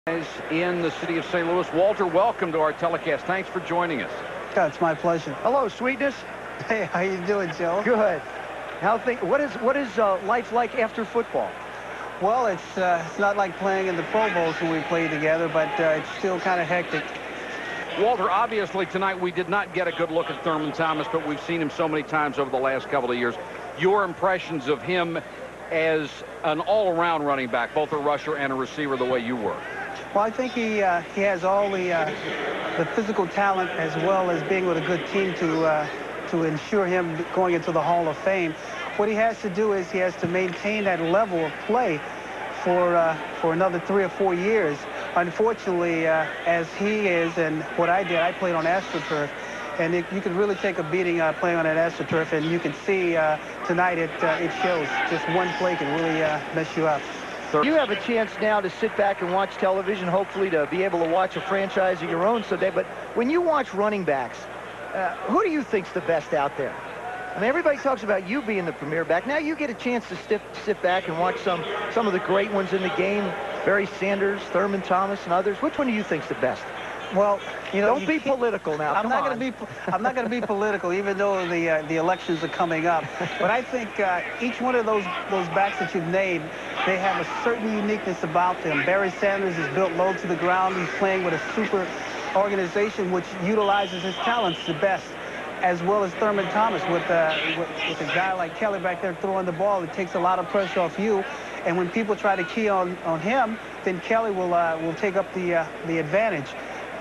In the city of St. Louis. Walter, welcome to our telecast. Thanks for joining us. Yeah, it's my pleasure. Hello, Sweetness. Hey, how you doing, Joe? Good. What is life like after football? Well, it's not like playing in the Pro Bowls when we played together, but it's still kind of hectic. Walter, obviously tonight we did not get a good look at Thurman Thomas, but we've seen him so many times over the last couple of years. Your impressions of him as an all-around running back, both a rusher and a receiver, the way you were? Well, I think he has all the physical talent as well as being with a good team to ensure him going into the Hall of Fame. What he has to do is he has to maintain that level of play for another 3 or 4 years. Unfortunately, as he is and what I did, I played on AstroTurf, and you can really take a beating playing on that AstroTurf, and you can see tonight it shows. Just one play can really mess you up. You have a chance now to sit back and watch television, hopefully to be able to watch a franchise of your own someday. But when you watch running backs, who do you think's the best out there? I mean, everybody talks about you being the premier back. Now you get a chance to sit back and watch some of the great ones in the game. Barry Sanders, Thurman Thomas, and others. Which one do you think's the best? Well, you know, don't be political now. I'm not going to be political, even though the elections are coming up. But I think each one of those backs that you've named, they have a certain uniqueness about them. Barry Sanders is built low to the ground. He's playing with a super organization which utilizes his talents the best, as well as Thurman Thomas with a guy like Kelly back there throwing the ball. It takes a lot of pressure off you, and when people try to key on him, then Kelly will take up the advantage.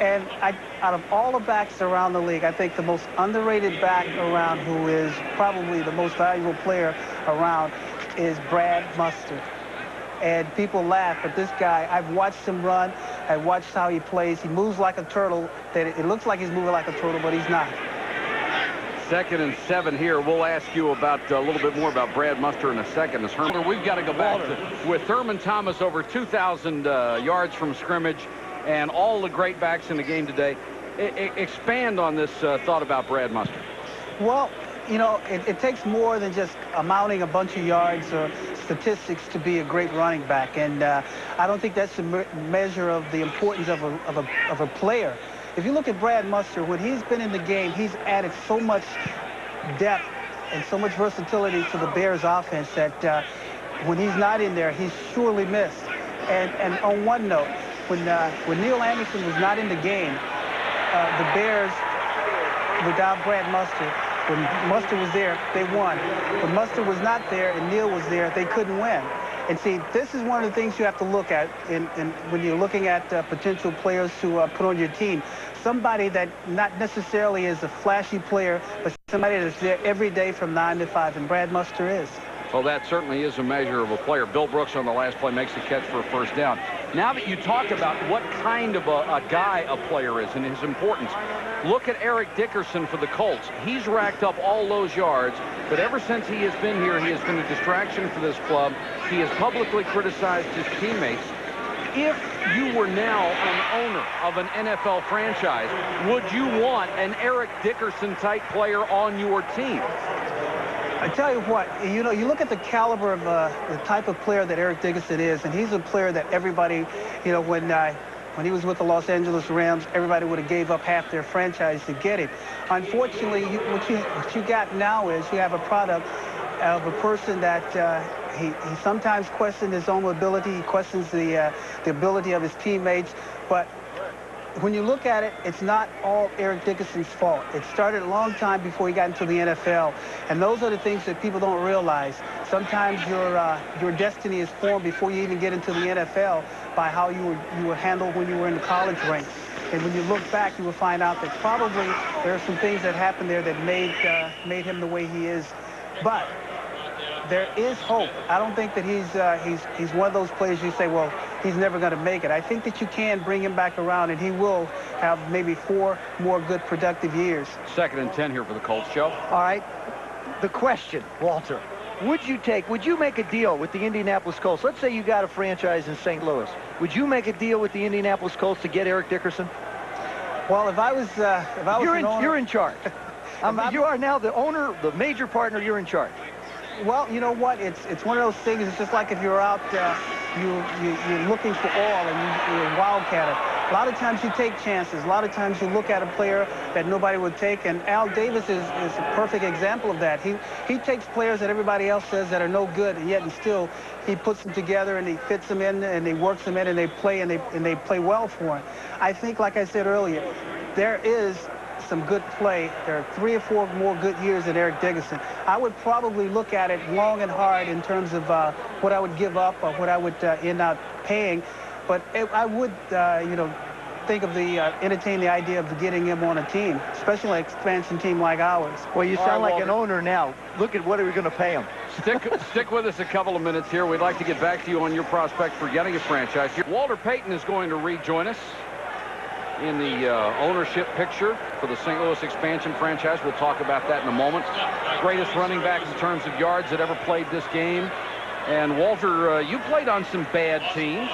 And out of all the backs around the league, I think the most underrated back around, who is probably the most valuable player around, is Brad Mustard. And people laugh, but this guy, I've watched him run. I've watched how he plays. He moves like a turtle. It looks like he's moving like a turtle, but he's not. 2nd and 7 here. We'll ask you about a little bit more about Brad Mustard in a second. We've got to go back with Thurman Thomas over 2,000 yards from scrimmage, and all the great backs in the game today. Expand on this thought about Brad Mustard. Well, you know, it takes more than just amounting a bunch of yards or statistics to be a great running back, and I don't think that's a measure of the importance of a player. If you look at Brad Mustard, when he's been in the game, he's added so much depth and so much versatility to the Bears offense that when he's not in there, he's surely missed. And on one note, when Neil Anderson was not in the game, the Bears, without Brad Mustard, when Mustard was there, they won. When Mustard was not there and Neil was there, they couldn't win. And see, this is one of the things you have to look at when you're looking at potential players to put on your team. Somebody that not necessarily is a flashy player, but somebody that's there every day from 9 to 5, and Brad Mustard is. Well, that certainly is a measure of a player. Bill Brooks on the last play makes the catch for a first down. Now that you talked about what kind of a guy a player is and his importance, look at Eric Dickerson for the Colts. He's racked up all those yards, but ever since he has been here, he has been a distraction for this club. He has publicly criticized his teammates. If you were now an owner of an NFL franchise, would you want an Eric Dickerson-type player on your team? I tell you what, you know, you look at the caliber of the type of player that Eric Dickerson is, and he's a player that everybody, you know, when he was with the Los Angeles Rams, everybody would have gave up half their franchise to get him. Unfortunately, what you got now is you have a product of a person that he sometimes questions his own ability. He questions the ability of his teammates, but when you look at it, it's not all Eric Dickerson's fault. It started a long time before he got into the NFL, and those are the things that people don't realize. Sometimes your destiny is formed before you even get into the NFL by how you were handled when you were in the college ranks. And when you look back, you will find out that probably there are some things that happened there that made him the way he is. But there is hope. I don't think that he's one of those players you say, well, he's never going to make it. I think that you can bring him back around, and he will have maybe 4 more good productive years. 2nd and 10 here for the Colts, Joe. All right. The question, Walter, would you make a deal with the Indianapolis Colts? Let's say you got a franchise in St. Louis. Would you make a deal with the Indianapolis Colts to get Eric Dickerson? Well, if I was an owner, you're in charge. You are now the owner, the major partner. You're in charge. Well, you know what? It's one of those things. It's just like if you're out you're looking for all, and you're a wildcatter. A lot of times you take chances. A lot of times you look at a player that nobody would take, and Al Davis is a perfect example of that. He takes players that everybody else says that are no good, and yet still he puts them together and he fits them in and he works them in and they play well for him. I think, like I said earlier, there is some good play. There are 3 or 4 more good years at Eric Dickerson. I would probably look at it long and hard in terms of what I would give up or what I would end up paying. But I would, think of entertain the idea of getting him on a team, especially an expansion team like ours. Well, you sound like an owner now. Look at what are we going to pay him. Stick with us a couple of minutes here. We'd like to get back to you on your prospect for getting a franchise. Walter Payton is going to rejoin us in the ownership picture for the St. Louis expansion franchise. We'll talk about that in a moment. Greatest running back in terms of yards that ever played this game. And Walter, you played on some bad teams.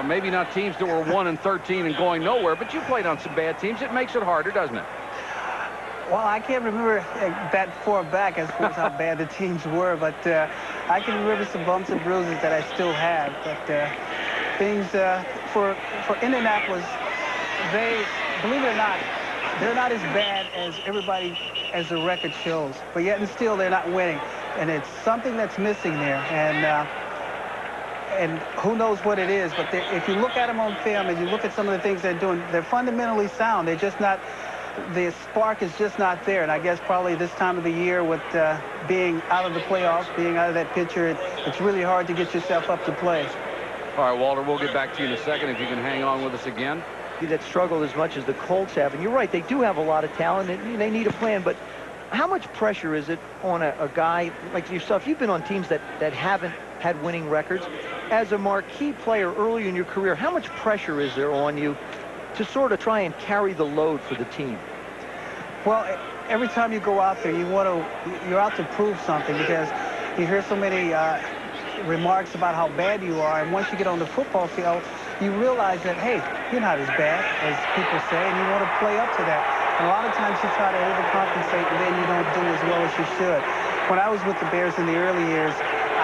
Maybe not teams that were 1-13 and going nowhere, but you played on some bad teams. It makes it harder, doesn't it? Well, I can't remember that far back as far as how bad the teams were, but I can remember some bumps and bruises that I still have. But things for Indianapolis, believe it or not, they're not as bad as the record shows. But yet and still, they're not winning, and it's something that's missing there. And who knows what it is, but if you look at them on film and you look at some of the things they're doing, they're fundamentally sound. They're just not, the spark is just not there. And I guess probably this time of the year with being out of the playoffs, being out of that picture, it's really hard to get yourself up to play. All right, Walter, we'll get back to you in a second if you can hang on with us again. That struggled as much as the Colts have. And you're right, they do have a lot of talent and they need a plan, but how much pressure is it on a guy like yourself? You've been on teams that haven't had winning records. As a marquee player early in your career, how much pressure is there on you to sort of try and carry the load for the team? Well, every time you go out there, you're out to prove something, because you hear so many remarks about how bad you are, and once you get on the football field, you realize that, hey, you're not as bad as people say, and you want to play up to that. And a lot of times you try to overcompensate, and then you don't do as well as you should. When I was with the Bears in the early years,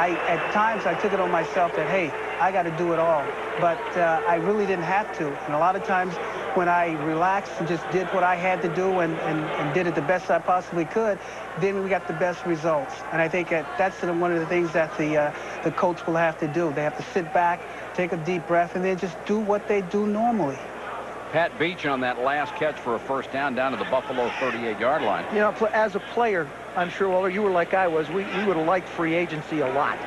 at times I took it on myself that, hey, I got to do it all. But I really didn't have to. And a lot of times when I relaxed and just did what I had to do and did it the best I possibly could, then we got the best results. And I think that's one of the things that the coach will have to do. They have to sit back, take a deep breath, and then just do what they do normally. Pat Beach on that last catch for a first down to the Buffalo 38-yard line. You know, as a player, I'm sure, Walter, you were like I was. We would have liked free agency a lot.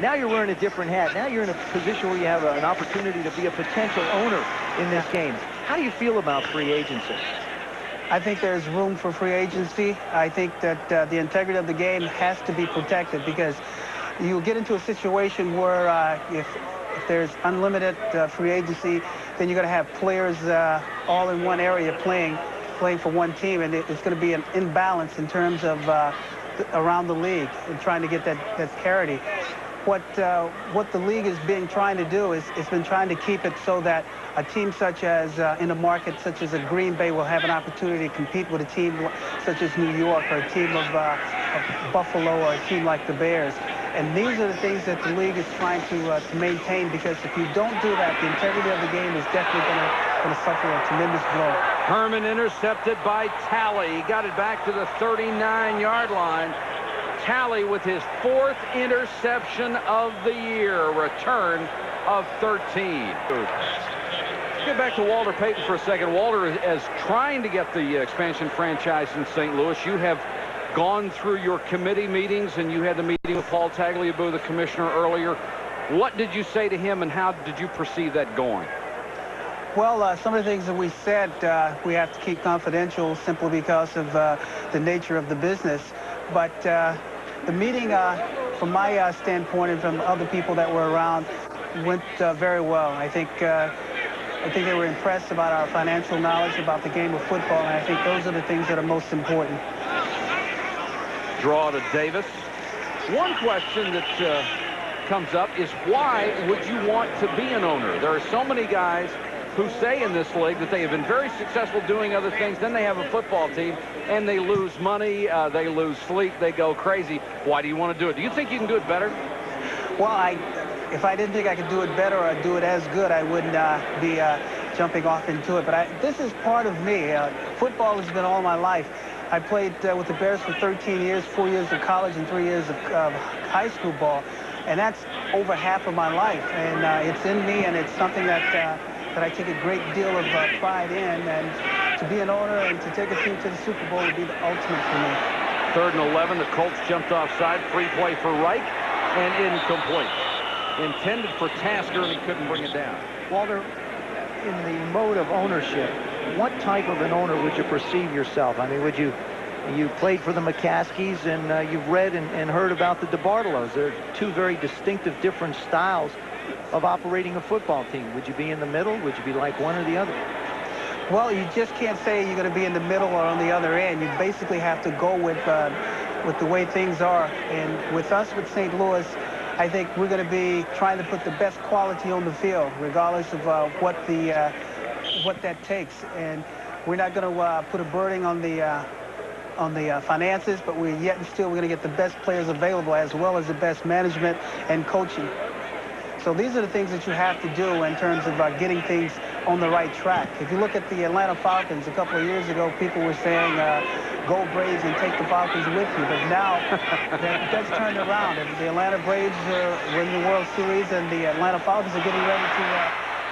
Now you're wearing a different hat. Now you're in a position where you have an opportunity to be a potential owner in this game. How do you feel about free agency? I think there's room for free agency. I think that the integrity of the game has to be protected, because you'll get into a situation where if there's unlimited free agency, then you're going to have players all in one area playing for one team, and it's going to be an imbalance in terms of around the league and trying to get that parity. What the league has been trying to do is it's been trying to keep it so that a team such as in a market such as a Green Bay will have an opportunity to compete with a team such as New York, or a team of Buffalo, or a team like the Bears. And these are the things that the league is trying to maintain, because if you don't do that, the integrity of the game is definitely going to suffer a tremendous blow. Herman intercepted by Talley. He got it back to the 39-yard line. Talley with his 4th interception of the year, return of 13. Let's get back to Walter Payton for a second. Walter is trying to get the expansion franchise in St. Louis. You have gone through your committee meetings, and you had the meeting with Paul Tagliabue, the commissioner, earlier. What did you say to him, and how did you perceive that going? Well, some of the things that we said we have to keep confidential, simply because of the nature of the business. But the meeting, from my standpoint and from other people that were around, went very well. I think they were impressed about our financial knowledge about the game of football, and I think those are the things that are most important. Draw to Davis. One question that comes up is, why would you want to be an owner? There are so many guys who say in this league that they have been very successful doing other things, then they have a football team and they lose money, they lose sleep, they go crazy. Why do you want to do it? Do you think you can do it better? Well, if I didn't think I could do it better or do it as good, I wouldn't be jumping off into it. But this is part of me. Football has been all my life. I played with the Bears for 13 years, 4 years of college and 3 years of high school ball. And that's over half of my life. And it's in me, and it's something that I take a great deal of pride in. And to be an owner and to take a team to the Super Bowl would be the ultimate for me. 3rd and 11. The Colts jumped offside. Free play for Reich and incomplete. Intended for Tasker, and he couldn't bring it down. Walter, in the mode of ownership, what type of an owner would you perceive yourself? I mean, you played for the McCaskies, and you've read and heard about the DeBartolos. They're two very distinctive, different styles of operating a football team. Would you be in the middle? Would you be like one or the other? Well, you just can't say you're going to be in the middle or on the other end. You basically have to go with the way things are. And with us, with St. Louis, I think we're going to be trying to put the best quality on the field, regardless of what that takes. And we're not going to put a burden on the finances, but we're going to get the best players available, as well as the best management and coaching. So these are the things that you have to do in terms of getting things on the right track. If you look at the Atlanta Falcons a couple of years ago, people were saying, go Braves and take the Falcons with you. But now that's turned around. The Atlanta Braves win the World Series, and the Atlanta Falcons are getting ready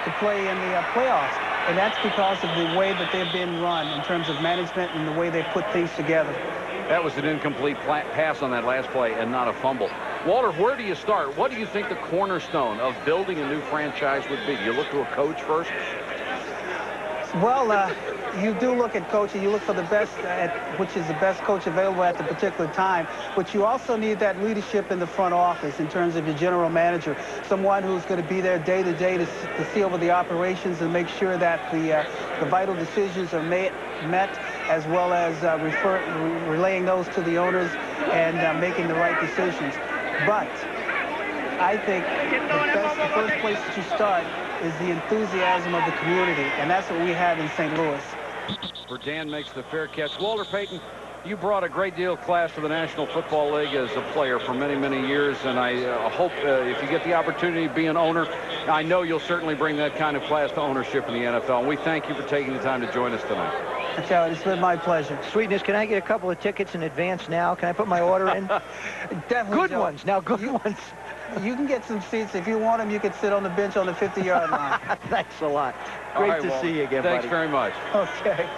to play in the playoffs. And that's because of the way that they've been run in terms of management and the way they put things together. That was an incomplete pass on that last play and not a fumble. Walter, where do you start? What do you think the cornerstone of building a new franchise would be? Do you look to a coach first? Well, you do look at coaching. You look for the best, which is the best coach available at the particular time. But you also need that leadership in the front office in terms of your general manager, someone who's going to be there day to day to see over the operations and make sure that the vital decisions are met, as well as relaying those to the owners and making the right decisions. But I think the first place that you start is the enthusiasm of the community, and that's what we have in St. Louis. Burdan makes the fair catch. Walter Payton, you brought a great deal of class to the National Football League as a player for many, many years, and I hope if you get the opportunity to be an owner, I know you'll certainly bring that kind of class to ownership in the NFL. And we thank you for taking the time to join us tonight. It's been my pleasure. Sweetness, can I get a couple of tickets in advance now? Can I put my order in? Definitely, good Joe. Ones. Now, good ones. You can get some seats. If you want them, you can sit on the bench on the 50-yard line. Thanks a lot. Great to see you again, Thanks buddy. very much. Okay.